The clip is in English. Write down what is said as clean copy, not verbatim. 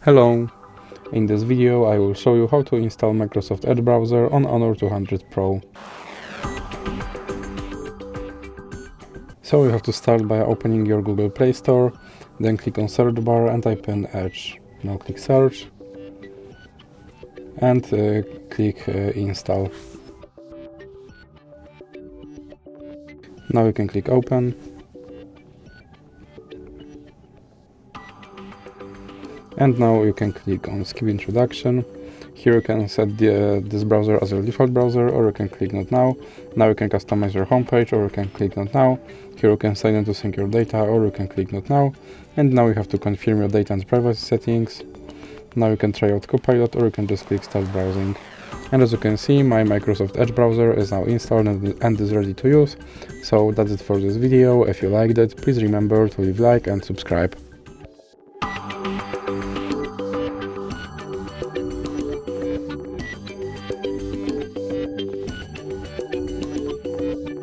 Hello! In this video I will show you how to install Microsoft Edge browser on Honor 200 Pro. So you have to start by opening your Google Play Store, then click on search bar and type in Edge. Now click search and click install. Now you can click open. And now you can click on skip introduction. Here you can set this browser as your default browser, or you can click not now. Now you can customize your homepage, or you can click not now. Here you can sign in to sync your data, or you can click not now. And now you have to confirm your data and privacy settings. Now you can try out Copilot, or you can just click start browsing. And as you can see, my Microsoft Edge browser is now installed and is ready to use. So that's it for this video. If you liked it, please remember to leave a like and subscribe.